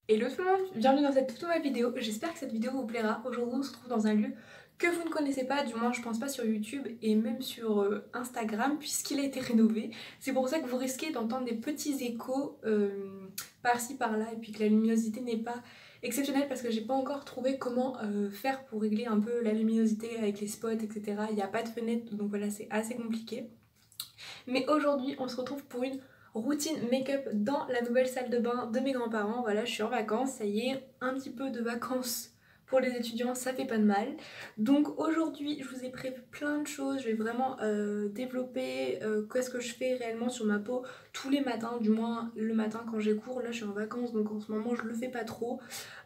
Hello tout le monde, bienvenue dans cette toute nouvelle vidéo, j'espère que cette vidéo vous plaira. Aujourd'hui on se trouve dans un lieu que vous ne connaissez pas, du moins je pense pas sur YouTube et même sur Instagram puisqu'il a été rénové. C'est pour ça que vous risquez d'entendre des petits échos par-ci par-là et puis que la luminosité n'est pas exceptionnelle parce que j'ai pas encore trouvé comment faire pour régler un peu la luminosité avec les spots etc. Il n'y a pas de fenêtre donc voilà c'est assez compliqué. Mais aujourd'hui, on se retrouve pour une routine make-up dans la nouvelle salle de bain de mes grands-parents. Voilà, je suis en vacances, ça y est, un petit peu de vacances pour les étudiants, ça fait pas de mal. Donc aujourd'hui, je vous ai prévu plein de choses. Je vais vraiment développer qu'est-ce que je fais réellement sur ma peau tous les matins, du moins le matin quand j'ai cours. Là, je suis en vacances, donc en ce moment, je le fais pas trop.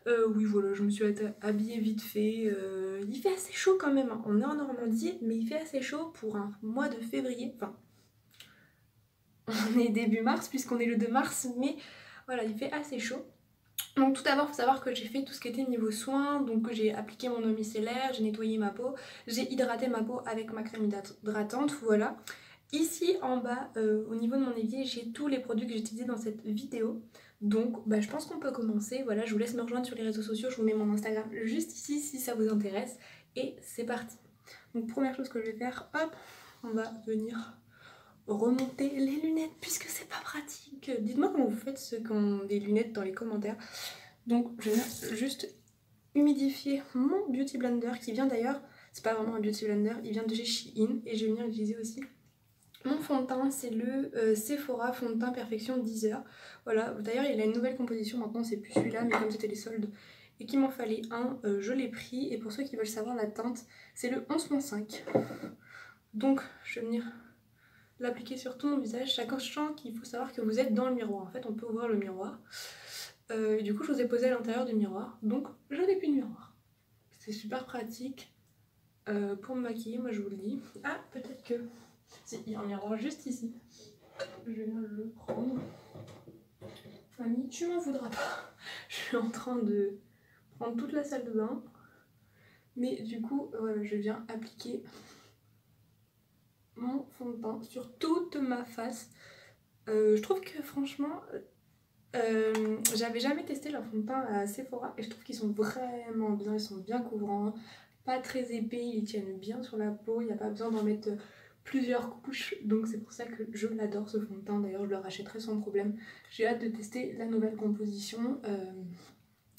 Oui, voilà, je me suis habillée vite fait. Il fait assez chaud quand même, hein. On est en Normandie, mais il fait assez chaud pour un mois de février. Enfin, on est début mars puisqu'on est le 2 mars, mais voilà, il fait assez chaud. Donc tout d'abord, il faut savoir que j'ai fait tout ce qui était niveau soins, donc j'ai appliqué mon eau micellaire, j'ai nettoyé ma peau, j'ai hydraté ma peau avec ma crème hydratante, voilà. Ici en bas, au niveau de mon évier, j'ai tous les produits que j'ai utilisés dans cette vidéo. Donc je pense qu'on peut commencer, voilà, je vous laisse me rejoindre sur les réseaux sociaux, je vous mets mon Instagram juste ici si ça vous intéresse. Et c'est parti. Donc première chose que je vais faire, hop, on va venir remonter les lunettes puisque c'est pas pratique. Dites-moi comment vous faites ceux qui ont des lunettes dans les commentaires. Donc je vais juste humidifier mon Beauty Blender qui vient d'ailleurs, c'est pas vraiment un Beauty Blender, il vient de chez Shein et je vais venir utiliser aussi mon fond de teint, c'est le Sephora fond de teint Perfection 10 heures. Voilà, d'ailleurs il a une nouvelle composition maintenant, c'est plus celui-là, mais comme c'était les soldes et qu'il m'en fallait un, je l'ai pris. Et pour ceux qui veulent savoir la teinte, c'est le 11.5. Donc je vais venir l'appliquer sur tout mon visage, sachant qu'il faut savoir que vous êtes dans le miroir. En fait, on peut ouvrir le miroir. Et du coup, je vous ai posé à l'intérieur du miroir, donc je n'ai plus de miroir. C'est super pratique pour me maquiller, moi je vous le dis. Ah, peut-être que... Si, il y a un miroir juste ici. Je vais le prendre. Mamie, tu m'en voudras pas. Je suis en train de prendre toute la salle de bain. Mais du coup, voilà, je viens appliquer mon fond de teint sur toute ma face. Je trouve que franchement, j'avais jamais testé leur fond de teint à Sephora et je trouve qu'ils sont vraiment bien, ils sont bien couvrants, pas très épais, ils tiennent bien sur la peau, il n'y a pas besoin d'en mettre plusieurs couches, donc c'est pour ça que je l'adore ce fond de teint. D'ailleurs je le rachèterai sans problème. J'ai hâte de tester la nouvelle composition.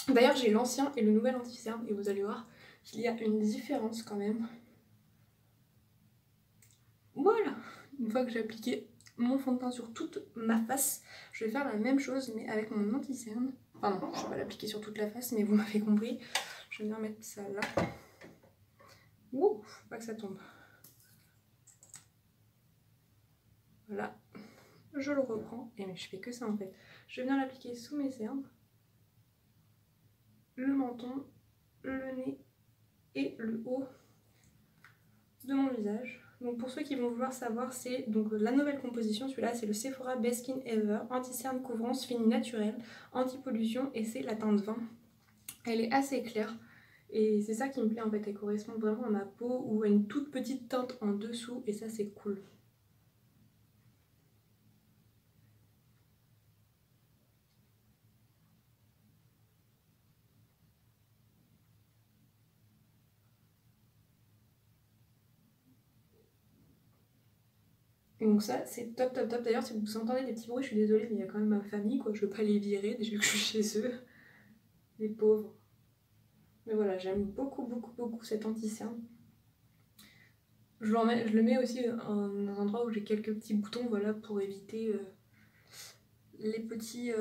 D'ailleurs j'ai l'ancien et le nouvel anti-cerne et vous allez voir qu'il y a une différence quand même. Voilà, une fois que j'ai appliqué mon fond de teint sur toute ma face, je vais faire la même chose mais avec mon anti-cerne. Enfin non, je vais pas l'appliquer sur toute la face mais vous m'avez compris. Je vais venir mettre ça là. Ouh, faut pas que ça tombe. Voilà, je le reprends et je fais que ça en fait. Je vais venir l'appliquer sous mes cernes, le menton, le nez et le haut de mon visage. Donc pour ceux qui vont vouloir savoir, c'est donc la nouvelle composition, celui-là c'est le Sephora Best Skin Ever, anti-cerne couvrance fini naturel, anti-pollution et c'est la teinte 20. Elle est assez claire et c'est ça qui me plaît en fait, elle correspond vraiment à ma peau ou à une toute petite teinte en dessous et ça c'est cool. Et donc ça c'est top top top. D'ailleurs si vous entendez des petits bruits je suis désolée mais il y a quand même ma famille quoi, je veux pas les virer déjà que je suis chez eux, les pauvres. Mais voilà, j'aime beaucoup beaucoup beaucoup cet anti-cerne. Je le mets aussi dans un endroit où j'ai quelques petits boutons, voilà, pour éviter les petits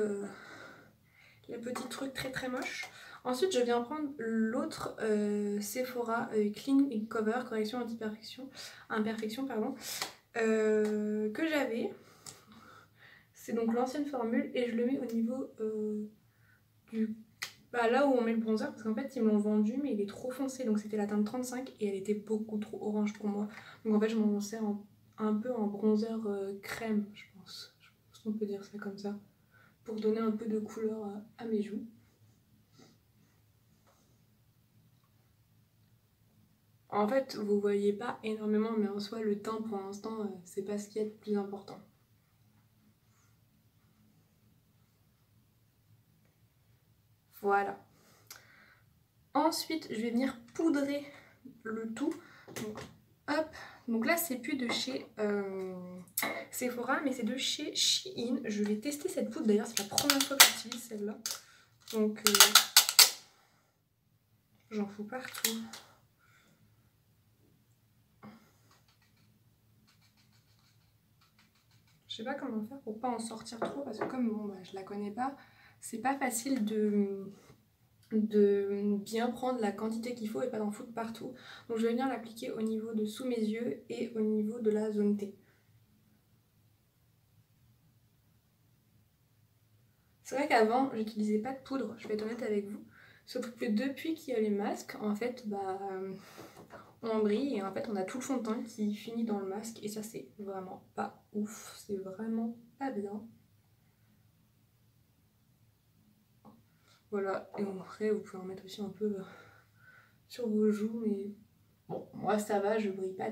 trucs très très moches. Ensuite, je viens prendre l'autre Sephora Clean Cover, correction imperfection, pardon, que j'avais. C'est donc l'ancienne formule et je le mets au niveau du... là où on met le bronzer, parce qu'en fait ils me l'ont vendu mais il est trop foncé, donc c'était la teinte 35 et elle était beaucoup trop orange pour moi. Donc en fait je m'en sers un peu en bronzer crème, je pense qu'on peut dire ça comme ça, pour donner un peu de couleur à mes joues. En fait vous voyez pas énormément mais en soi le teint pour l'instant c'est pas ce qui est le plus important. Voilà. Ensuite, je vais venir poudrer le tout. Donc, hop. Donc là, c'est plus de chez Sephora, mais c'est de chez Shein. Je vais tester cette poudre. D'ailleurs, c'est la première fois que j'utilise celle-là. Donc, j'en fous partout. Je sais pas comment faire pour pas en sortir trop, parce que comme bon, bah, je la connais pas, c'est pas facile de bien prendre la quantité qu'il faut et pas d'en foutre partout. Donc je vais venir l'appliquer au niveau de sous mes yeux et au niveau de la zone T. C'est vrai qu'avant j'utilisais pas de poudre, je vais être honnête avec vous. Sauf que depuis qu'il y a les masques, en fait, bah, on brille et en fait on a tout le fond de teint qui finit dans le masque et ça c'est vraiment pas ouf, c'est vraiment pas bien. Voilà, et après vous pouvez en mettre aussi un peu sur vos joues, mais bon, moi ça va, je brille pas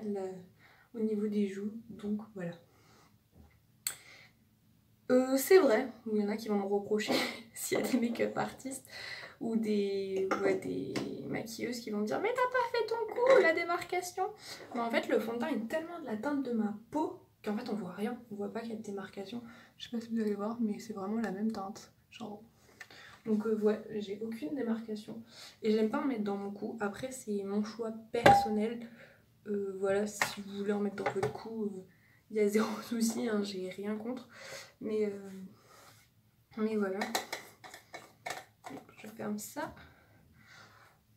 au niveau des joues, donc voilà. C'est vrai, il y en a qui vont me reprocher s'il y a des make-up artistes ou des maquilleuses qui vont me dire mais t'as pas fait ton coup, la démarcation. Mais en fait le fond de teint est tellement de la teinte de ma peau qu'en fait on voit rien, on voit pas qu'il y a de démarcation. Je sais pas si vous allez voir, mais c'est vraiment la même teinte, genre. Donc ouais, j'ai aucune démarcation et j'aime pas en mettre dans mon cou. Après c'est mon choix personnel. Voilà, si vous voulez en mettre dans votre cou, il y a zéro souci, hein, j'ai rien contre. Mais voilà. Je ferme ça.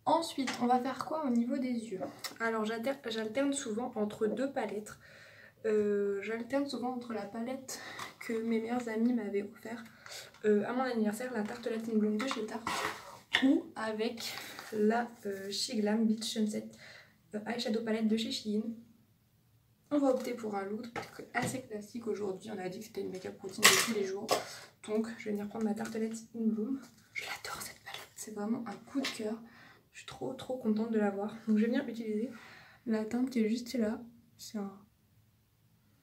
Ensuite, on va faire quoi au niveau des yeux? Alors j'alterne souvent entre deux palettes. J'alterne souvent entre la palette que mes meilleures amies m'avaient offert à mon anniversaire, la Tartelette in Bloom de chez Tarte, ou avec la Shiglam Beach Sunset Eyeshadow Palette de chez Shein. On va opter pour un look assez classique aujourd'hui. On a dit que c'était une make-up routine de tous les jours. Donc je vais venir prendre ma Tartelette in Bloom. Je l'adore cette palette, c'est vraiment un coup de cœur. Je suis trop contente de l'avoir. Donc je vais venir utiliser la teinte qui est juste là. C'est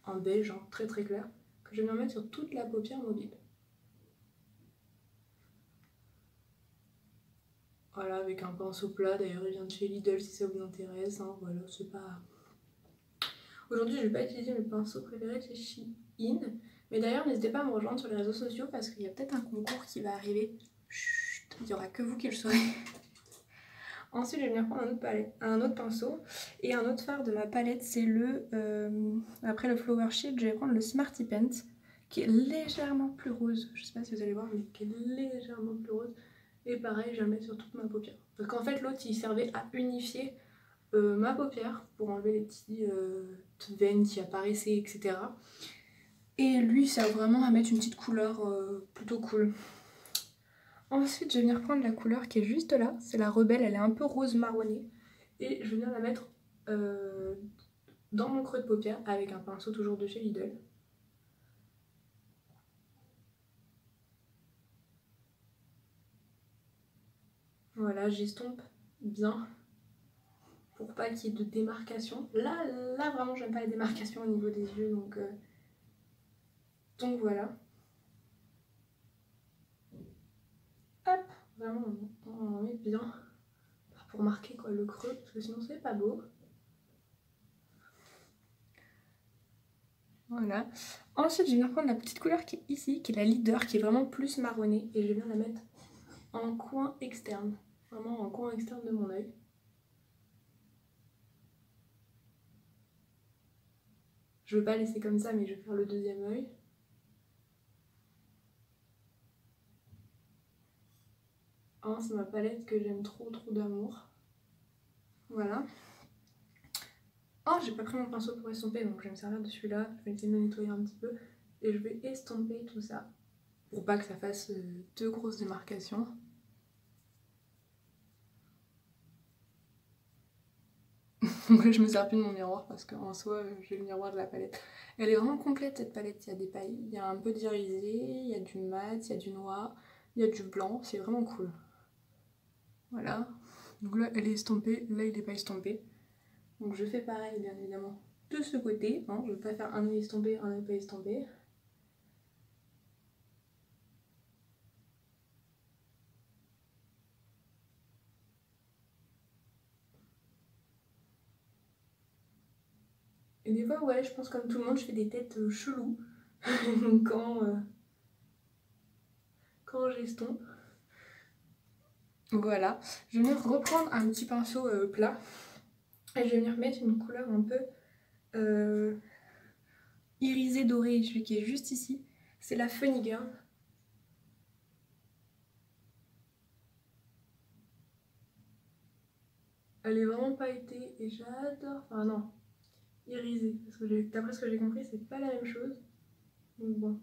un beige hein, très clair que je vais venir mettre sur toute la paupière mobile. Voilà, avec un pinceau plat. D'ailleurs il vient de chez Lidl si ça vous intéresse. Hein. Voilà, c'est pas... Aujourd'hui je vais pas utiliser mes pinceaux préférés de chez Shein. Mais d'ailleurs n'hésitez pas à me rejoindre sur les réseaux sociaux parce qu'il y a peut-être un concours qui va arriver. Chut, il n'y aura que vous qui le saurez. Ensuite, je vais venir prendre un autre pinceau et un autre fard de ma palette, c'est après le Flower Shield, je vais prendre le Smarty Paint qui est légèrement plus rose. Je sais pas si vous allez voir, mais qui est légèrement plus rose. Et pareil, je vais le mettre sur toute ma paupière. Parce qu'en fait, l'autre, il servait à unifier ma paupière pour enlever les petites veines qui apparaissaient, etc. Et lui, ça sert vraiment à mettre une petite couleur plutôt cool. Ensuite, je vais venir prendre la couleur qui est juste là, c'est la Rebelle, elle est un peu rose marronné. Et je vais venir la mettre dans mon creux de paupière avec un pinceau toujours de chez Lidl. Voilà, j'estompe bien pour pas qu'il y ait de démarcation. Là vraiment, j'aime pas les démarcations au niveau des yeux, donc voilà. Hop, vraiment, on met bien pour marquer quoi, le creux, parce que sinon c'est pas beau. Voilà. Ensuite, je vais venir prendre la petite couleur qui est ici, qui est la Leader, qui est vraiment plus marronnée. Et je vais venir la mettre en coin externe. Vraiment en coin externe de mon œil. Je ne veux pas laisser comme ça, mais je vais faire le deuxième œil. Oh, c'est ma palette que j'aime trop d'amour. Voilà. Oh, j'ai pas pris mon pinceau pour estomper, donc je vais me servir de celui-là. Je vais essayer de le nettoyer un petit peu. Et je vais estomper tout ça. Pour pas que ça fasse deux grosses démarcations. Donc là, je me sers plus de mon miroir parce qu'en soi, j'ai le miroir de la palette. Elle est vraiment complète cette palette. Il y a des pailles, il y a un peu d'irisé, il y a du mat, il y a du noir, il y a du blanc. C'est vraiment cool. Voilà. Donc là, elle est estompée. Là, il n'est pas estompé. Donc je fais pareil, bien évidemment, de ce côté. Hein. Je ne vais pas faire un œil estompé, un œil pas estompé. Et des fois, ouais, je pense comme tout le monde, je fais des têtes cheloues quand, quand j'estompe. Voilà, je vais venir reprendre un petit pinceau plat et je vais venir mettre une couleur un peu irisée dorée, celui qui est juste ici. C'est la Funny Girl. Elle est vraiment pailletée et j'adore. Enfin, non, irisée. Parce que d'après ce que j'ai compris, c'est pas la même chose. Donc, bon.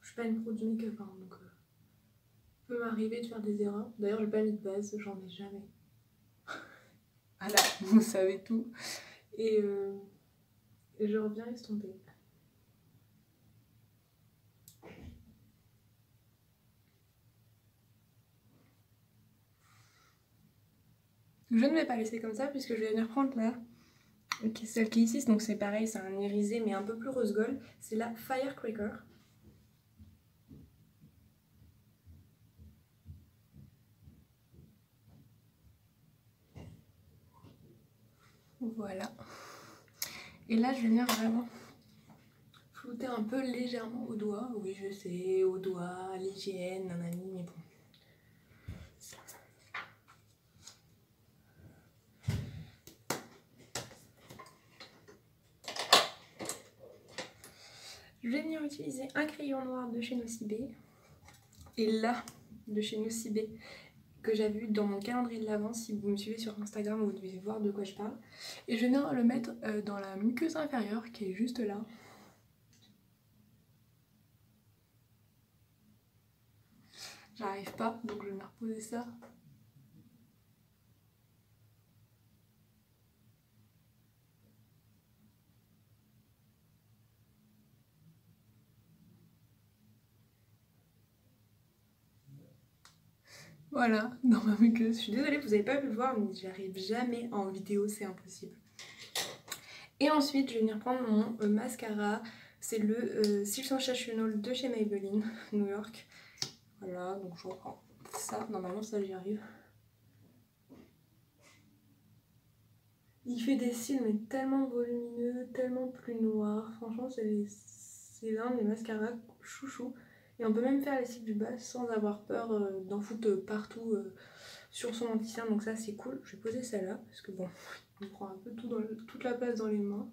Je suis pas une pro du make-up, hein, donc peut m'arriver de faire des erreurs. D'ailleurs, j'ai pas mis de base, j'en ai jamais. Voilà, vous savez tout. Et je reviens estomper. Je ne vais pas laisser comme ça puisque je vais venir prendre là, celle qui est ici, donc c'est pareil, c'est un irisé mais un peu plus rose gold. C'est la Firecracker. Voilà. Et là, je vais venir vraiment flouter un peu légèrement au doigt. Oui, je sais, au doigt, à l'hygiène, nanani, mais bon. Je vais venir utiliser un crayon noir de chez Nocibé. Et là, de chez Nocibé, que j'avais vu dans mon calendrier de l'Avent. Si vous me suivez sur Instagram, vous devez voir de quoi je parle. Et je vais venir le mettre dans la muqueuse inférieure qui est juste là. J'arrive pas, donc je vais venir reposer ça. Voilà, dans ma muqueuse. Je suis désolée, vous n'avez pas pu le voir, mais j'arrive jamais en vidéo, c'est impossible. Et ensuite, je vais venir prendre mon mascara. C'est le Silk Sensational de chez Maybelline, New York. Voilà, donc je reprends ça. Normalement, ça, j'y arrive. Il fait des cils, mais tellement volumineux, tellement plus noirs. Franchement, c'est l'un des mascaras chouchou. Et on peut même faire les cils du bas sans avoir peur d'en foutre partout sur son anti-cerne. Donc ça, c'est cool. Je vais poser celle-là, parce que bon, on prend un peu toute la place dans les mains.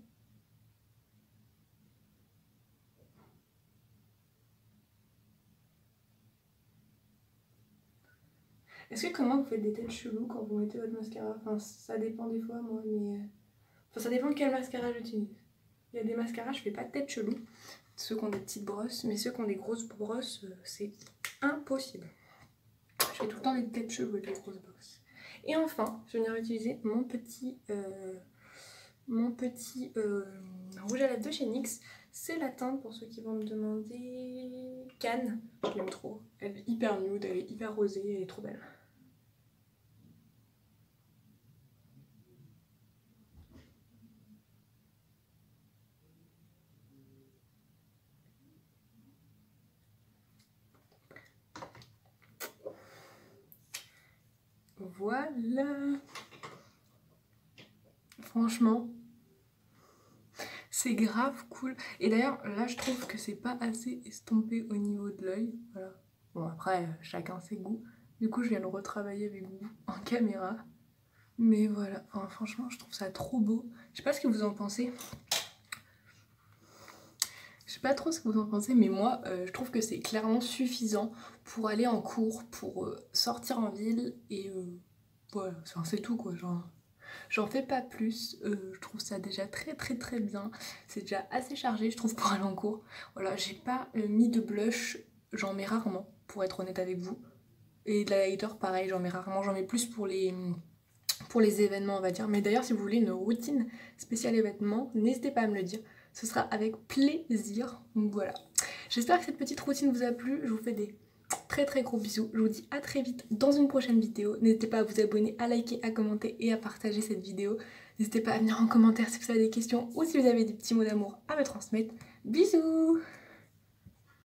Est-ce que comment vous faites des têtes cheloues quand vous mettez votre mascara? Enfin, ça dépend des fois, moi, mais... Enfin, ça dépend de quel mascara j'utilise. Il y a des mascaras, je fais pas de tête chelou. Ceux qui ont des petites brosses, mais ceux qui ont des grosses brosses, c'est impossible. Je fais tout le temps des têtes cheloues avec les grosses brosses. Et enfin, je vais venir utiliser mon petit rouge à lèvres de chez NYX. C'est la teinte, pour ceux qui vont me demander, Cannes. Je l'aime trop. Elle est hyper nude, elle est hyper rosée, elle est trop belle. Voilà. Franchement, c'est grave cool. Et d'ailleurs, là, je trouve que c'est pas assez estompé au niveau de l'œil. Voilà. Bon, après, chacun ses goûts. Du coup, je viens le retravailler avec vous en caméra. Mais voilà, enfin, franchement, je trouve ça trop beau. Je sais pas ce que vous en pensez. Je sais pas trop ce que vous en pensez, mais moi, je trouve que c'est clairement suffisant pour aller en cours, pour sortir en ville. Et voilà, c'est tout quoi, genre... J'en fais pas plus, je trouve ça déjà très bien. C'est déjà assez chargé, je trouve, pour aller en cours. Voilà, j'ai pas mis de blush, j'en mets rarement, pour être honnête avec vous. Et de l'highlighter, pareil, j'en mets rarement, j'en mets plus pour les événements, on va dire. Mais d'ailleurs, si vous voulez une routine spéciale événement, n'hésitez pas à me le dire. Ce sera avec plaisir. Donc voilà. J'espère que cette petite routine vous a plu. Je vous fais des très gros bisous. Je vous dis à très vite dans une prochaine vidéo. N'hésitez pas à vous abonner, à liker, à commenter et à partager cette vidéo. N'hésitez pas à venir en commentaire si vous avez des questions ou si vous avez des petits mots d'amour à me transmettre. Bisous!